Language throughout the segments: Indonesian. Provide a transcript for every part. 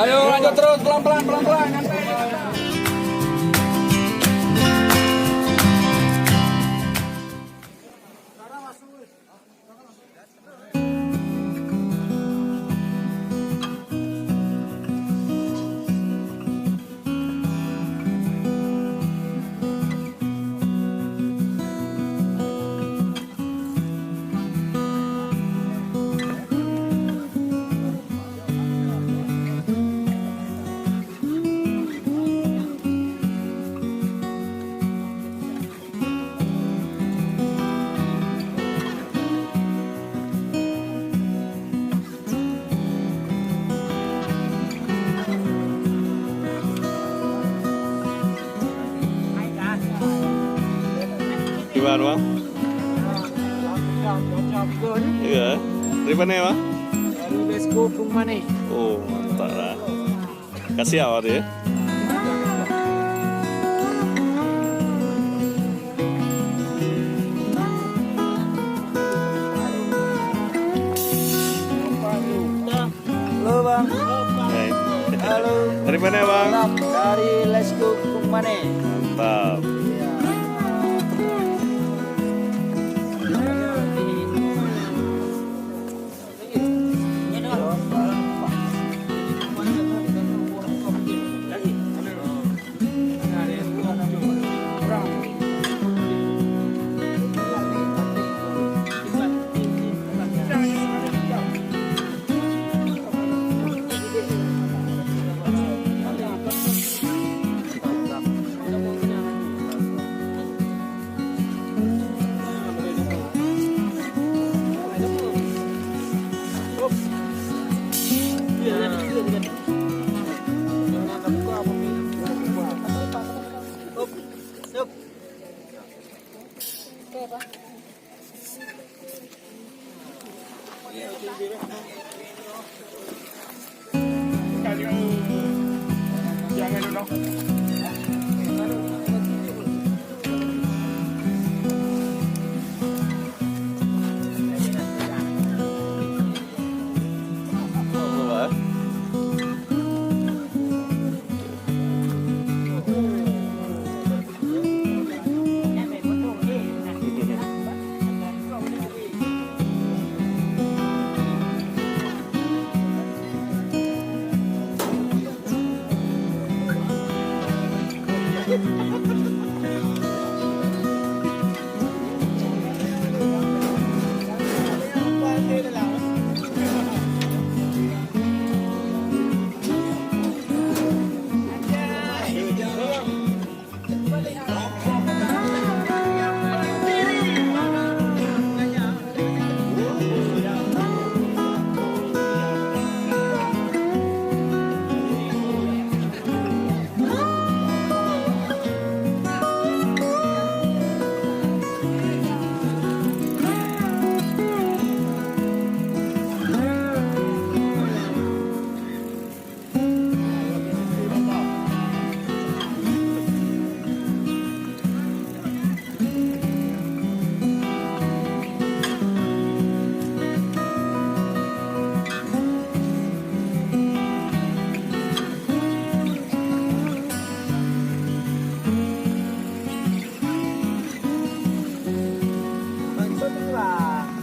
Ayo lanjut terus pelan-pelan pelan-pelan nyantai. Gimana bang? Iya, dari mana ya bang? Dari Lesko Pungmane. Oh mantap lah. Kasih awal ya. Halo bang. Hai. Halo. Dari mana ya bang? Dari Lesko Pungmane. Mantap.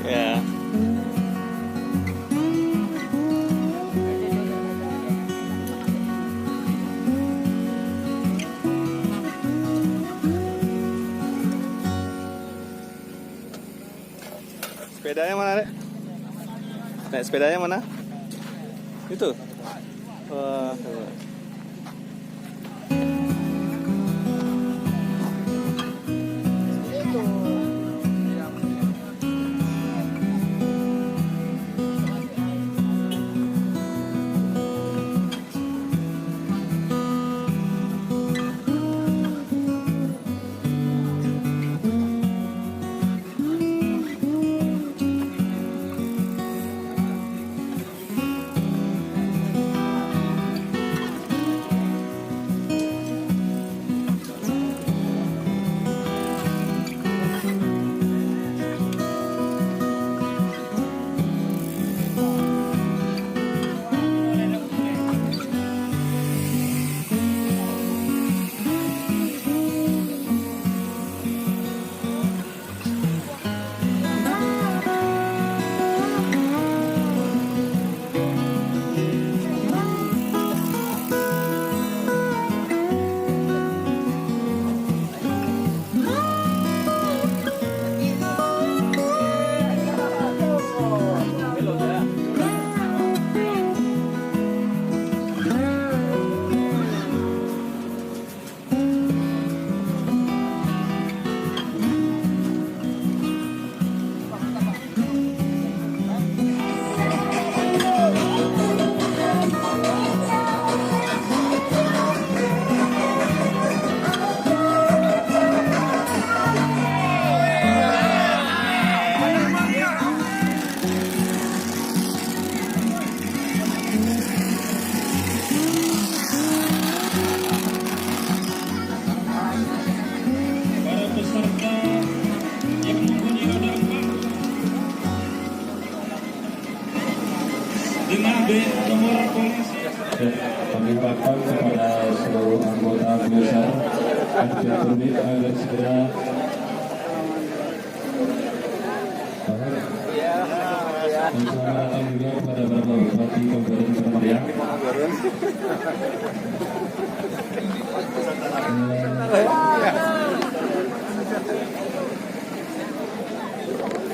Ya. Sepedanya mana, Dek? Naik sepedanya mana? Itu. Wah. dengan B nomor polisi. Dan kami harapkan kepada seluruh anggota besar dan unit agar segera dan selamat datang juga kepada Bapak Bupati Kabupaten Surabaya.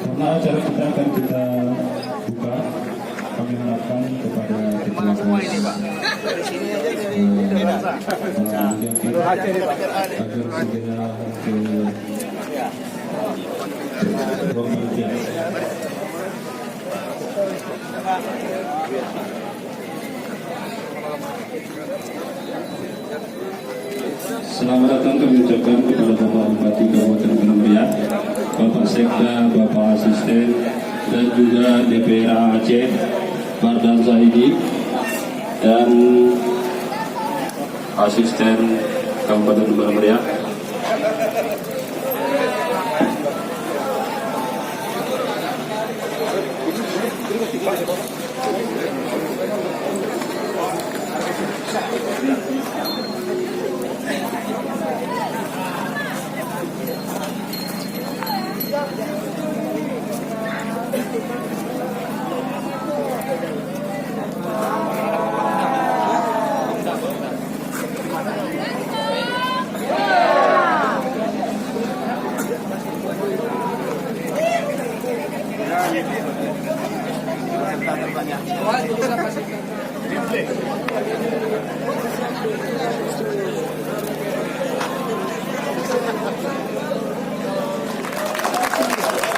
Karena acara kita akan kita buka, kami harapkan kepada ketua Semua ini Pak. Dari sini aja dari agar segera ke ruang panitia. Selamat datang kami ucapkan kepada Bapak Bupati Kabupaten Penambria, Bapak Sekda, Bapak Asisten, dan juga DPRA Aceh, Bardan Zahidi, dan Asisten Kabupaten Penambria.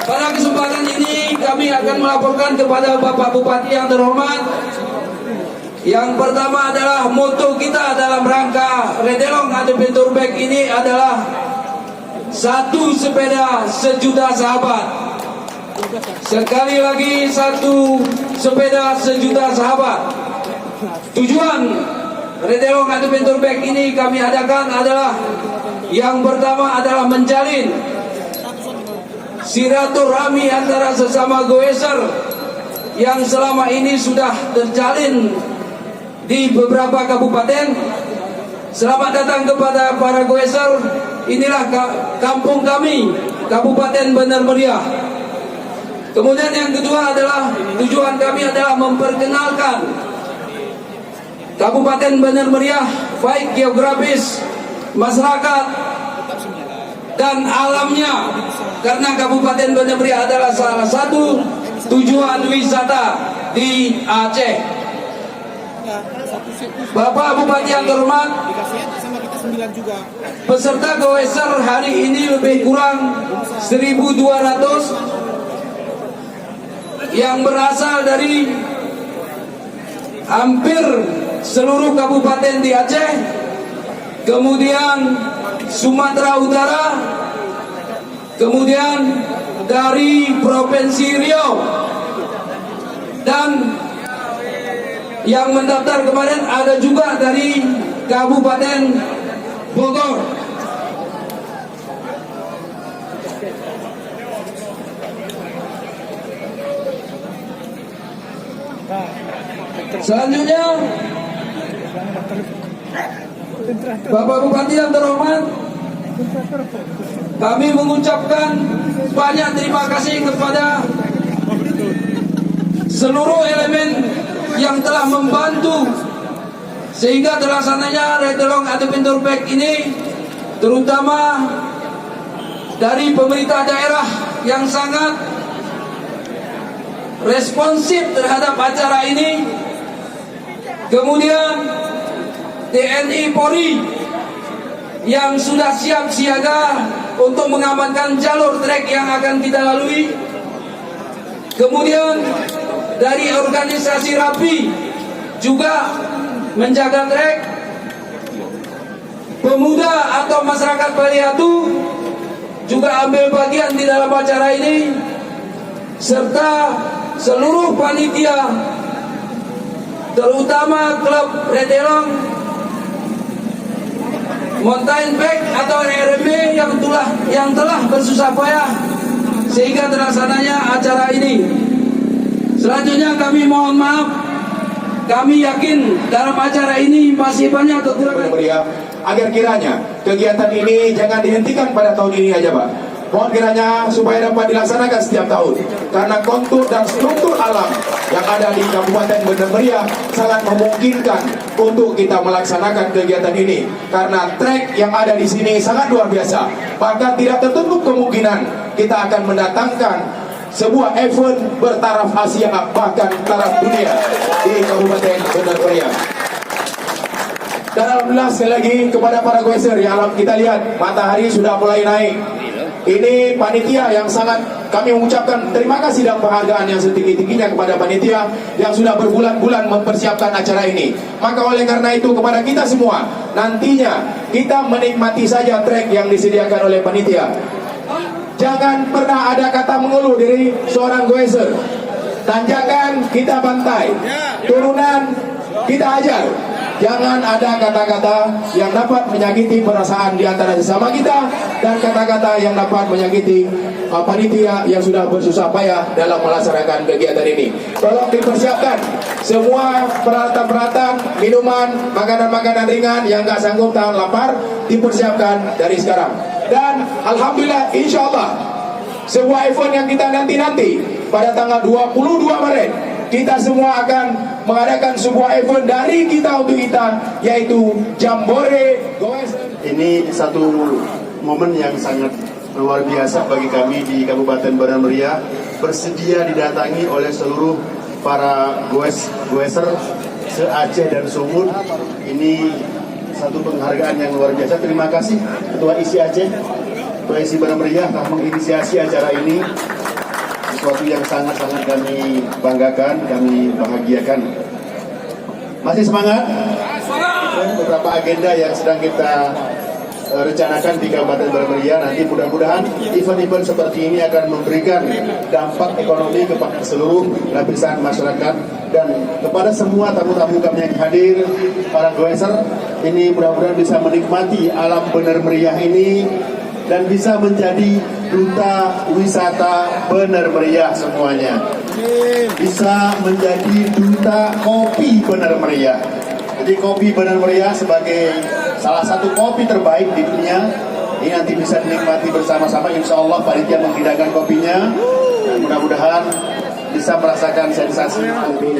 Pada kesempatan ini kami akan melaporkan kepada Bapak Bupati yang terhormat. Yang pertama adalah moto kita dalam rangka Redelong atau Penturbek ini adalah satu sepeda sejuta sahabat. Sekali lagi, satu sepeda sejuta sahabat. Tujuan Redelong atau Penturbek ini kami adakan adalah yang pertama adalah menjalin silaturahmi antara sesama goeser yang selama ini sudah terjalin di beberapa kabupaten. Selamat datang kepada para goeser. Inilah kampung kami, Kabupaten Bener Meriah. Kemudian yang kedua adalah tujuan kami adalah memperkenalkan Kabupaten Bener Meriah baik geografis, masyarakat, dan alamnya, karena Kabupaten Bener Meriah adalah salah satu tujuan wisata di Aceh. Bapak Bupati yang terhormat, peserta goeser hari ini lebih kurang 1.200 yang berasal dari hampir seluruh kabupaten di Aceh, kemudian Sumatera Utara, kemudian dari Provinsi Riau, dan yang mendaftar kemarin ada juga dari Kabupaten Bogor. Selanjutnya, Bapak Bupati yang terhormat, kami mengucapkan banyak terima kasih kepada seluruh elemen yang telah membantu sehingga terlaksananya Redelong atau Penturbek ini, terutama dari pemerintah daerah yang sangat responsif terhadap acara ini, kemudian TNI Polri yang sudah siap siaga untuk mengamankan jalur trek yang akan kita lalui, kemudian dari organisasi RAPI juga menjaga trek, pemuda atau masyarakat Baliatu juga ambil bagian di dalam acara ini, serta seluruh panitia, terutama klub Redelong, Mountain Bike atau RMB yang telah bersusah payah sehingga terlaksananya acara ini. Selanjutnya kami mohon maaf kami yakin dalam acara ini masih banyak kekurangan. Meriah, agar kiranya kegiatan ini jangan dihentikan pada tahun ini aja Pak. Mohon kiranya supaya dapat dilaksanakan setiap tahun, karena kontur dan struktur alam yang ada di Kabupaten Bener Meriah sangat memungkinkan untuk kita melaksanakan kegiatan ini, karena trek yang ada di sini sangat luar biasa. Bahkan tidak tertutup kemungkinan kita akan mendatangkan sebuah event bertaraf Asia bahkan taraf dunia di Kabupaten Bener Meriah. Dan alhamdulillah sekali lagi kepada para goeser ya, kita lihat matahari sudah mulai naik. Ini panitia yang sangat kami mengucapkan terima kasih dan penghargaan yang setinggi-tingginya kepada panitia yang sudah berbulan-bulan mempersiapkan acara ini. Maka oleh karena itu kepada kita semua, nantinya kita menikmati saja trek yang disediakan oleh panitia. Jangan pernah ada kata mengeluh dari seorang goeser. Tanjakan kita bantai, turunan kita ajar. Jangan ada kata-kata yang dapat menyakiti perasaan di antara sesama kita, dan kata-kata yang dapat menyakiti panitia yang sudah bersusah payah dalam melaksanakan kegiatan ini. Tolong dipersiapkan semua peralatan-peralatan, minuman, makanan-makanan ringan yang nggak sanggup tahan lapar, dipersiapkan dari sekarang. Dan alhamdulillah insya Allah sebuah event yang kita nanti pada tanggal 22 Maret kita semua akan mengadakan sebuah event dari kita untuk kita, yaitu Jambore Goeser. Ini satu momen yang sangat luar biasa bagi kami di Kabupaten Bener Meriah, bersedia didatangi oleh seluruh para goeser se-Aceh dan Sumut. Ini satu penghargaan yang luar biasa. Terima kasih Ketua ISI Aceh, Ketua ISI Bener Meriah telah menginisiasi acara ini. Sesuatu yang sangat-sangat kami banggakan, kami bahagiakan. Masih semangat? Beberapa agenda yang sedang kita rencanakan di Kabupaten Bener Meriah. Nanti mudah-mudahan event-event seperti ini akan memberikan dampak ekonomi kepada seluruh lapisan masyarakat dan kepada semua tamu-tamu kami yang hadir, para goeser. Ini mudah-mudahan bisa menikmati alam Bener Meriah ini dan bisa menjadi duta wisata Bener Meriah semuanya. Bisa menjadi duta kopi Bener Meriah. Jadi kopi Bener Meriah sebagai salah satu kopi terbaik di dunia ini nanti bisa dinikmati bersama-sama. Insya Allah panitia menghidangkan kopinya dan mudah-mudahan bisa merasakan sensasi.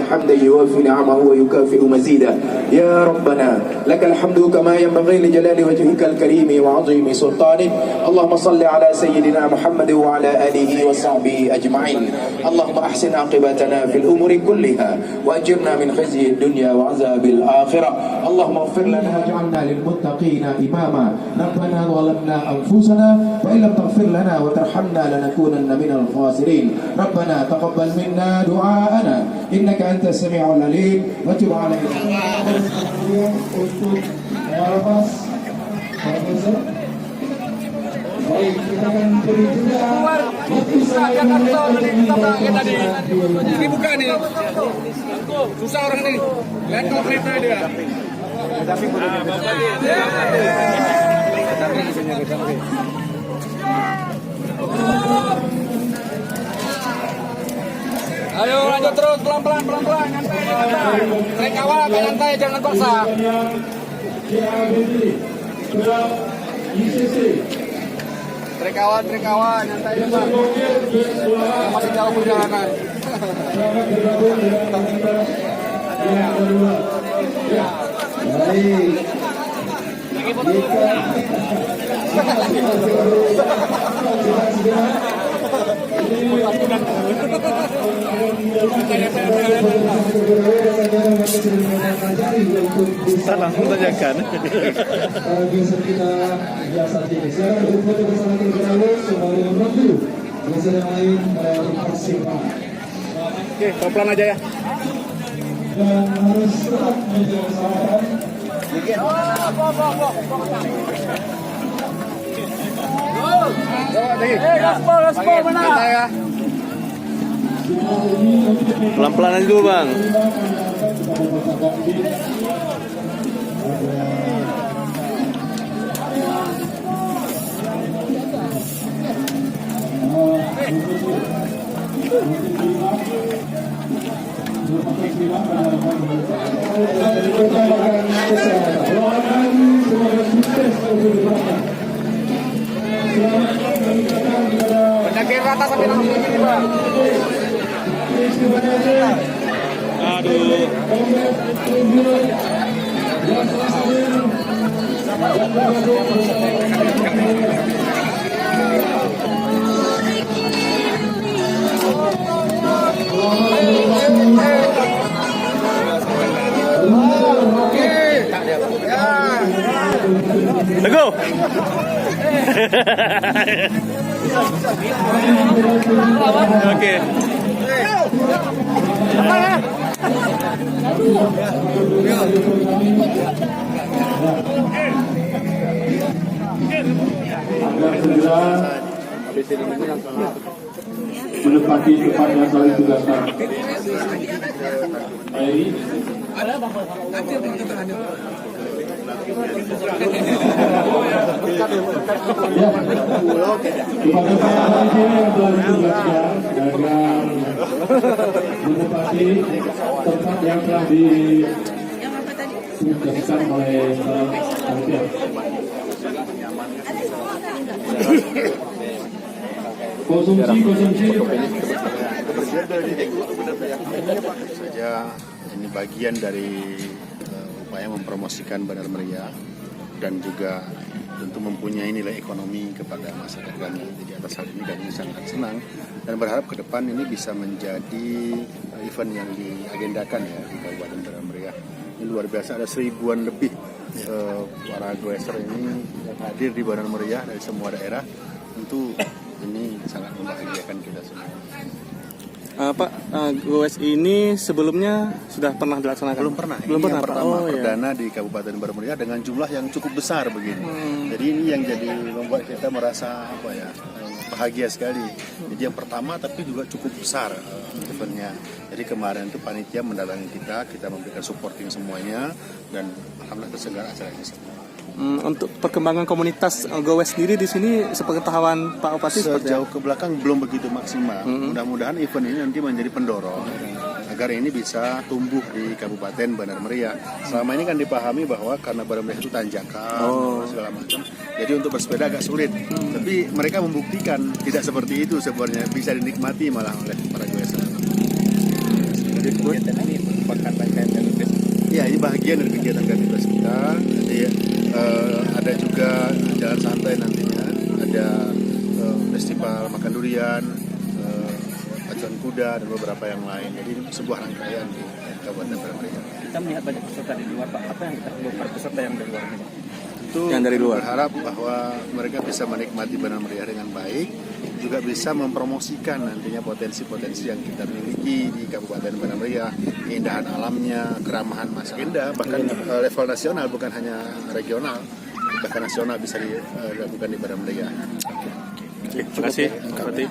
الحمد يوافي نعمه ويكافئ مزيدا يا ربنا لك الحمد كما ينبغي لجلال وجهك الكريم وعظيم سلطانك. اللهم صل على سيدنا محمد وعلى آله وصحبه أجمعين. اللهم أحسن عاقبتنا في الأمور كلها وأجرنا من خزي الدنيا وعذاب الآخرة. اللهم اغفر لنا واجعلنا للمتقين إماما. ربنا ظلمنا أنفسنا وإن لم تغفر لنا وترحمنا لنكونن من الخاسرين. ربنا تقبل منا دعاءنا إنك أنت السميع العليم وتب علينا. Ini bukan nih. Susah orang ini. Lihat kalau kereta dia. Ayo lanjut terus pelan-pelan nyantai. Trek awal agak nyantai, jangan paksa. Trek awal nyantai depan. Masih jauh perjalanan. Kita langsung tanyakan. Geser kita biasa ini. Silakan berfoto bersama terlebih dahulu sembari menunggu geser yang lain berpartisipasi. Oke, pelan aja ya. Dan harus tetap menjaga kesehatan. Gaspol mana? Pelan-pelan aja dulu bang. Terima kasih. Utamakan kesehatan. Doakan semoga sukses untuk depannya. Selamat mengucapkan kepada Pendakian rata sampai nanti ini, Pak. Aduh. Teguh. Oke. Agar segera menepati tempat yang telah ditugaskan. Baik. Ya, kepada para panitia yang telah ditugaskan agar menepati tempat yang telah ditugaskan oleh para panitia. Konsumsi. saja ini bagian dari upaya mempromosikan Bandar Meriah dan juga tentu mempunyai nilai ekonomi kepada masyarakat kami. Jadi atas hal ini kami sangat senang dan berharap ke depan ini bisa menjadi event yang diagendakan ya di Kabupaten Bandar Meriah. Ini luar biasa, ada 1000-an lebih para goeser ini yang hadir di Bandar Meriah dari semua daerah. Tentu ini sangat membahagiakan kita semua. Pak, goes ini sebelumnya sudah pernah dilaksanakan? Belum pernah. Belum Ini pernah, yang Pak. pertama Oh, perdana di Kabupaten Bandar Meriah dengan jumlah yang cukup besar begini. Jadi ini yang jadi membuat kita merasa bahagia sekali. Jadi yang pertama tapi juga cukup besar eventnya. Jadi kemarin itu panitia mendatangi kita memberikan supporting semuanya dan alhamdulillah tersegar acara ini semua. Untuk perkembangan komunitas goes sendiri di sini sepengetahuan Pak Opati seperti Sejauh ke belakang belum begitu maksimal. Mudah-mudahan event ini nanti menjadi pendorong agar ini bisa tumbuh di Kabupaten Bandar Meriah. Selama ini kan dipahami bahwa karena Bandar Meriah itu tanjakan segala macam, jadi untuk bersepeda agak sulit. Tapi mereka membuktikan tidak seperti itu sebenarnya, bisa dinikmati malah oleh para goeser. Jadi kegiatan ini merupakan bagian dari ini bagian dari kegiatan aktivitas kita. Jadi ada juga jalan santai nantinya, ada festival makan durian, pacuan kuda dan beberapa yang lain. Jadi ini sebuah rangkaian di Kabupaten Bandar Meriah. Kita melihat banyak peserta di luar, Pak. Apa yang kita perlukan peserta yang dari luar ini? Itu Yang dari luar. berharap bahwa mereka bisa menikmati Bandar Meriah dengan baik, juga bisa mempromosikan nantinya potensi-potensi yang kita miliki di Kabupaten Bandar Meriah, keindahan alamnya, keramahan masyarakat, bahkan level nasional bukan hanya regional, bahkan nasional bisa dilakukan di Bandar Meriah. Terima kasih, Pak Opati.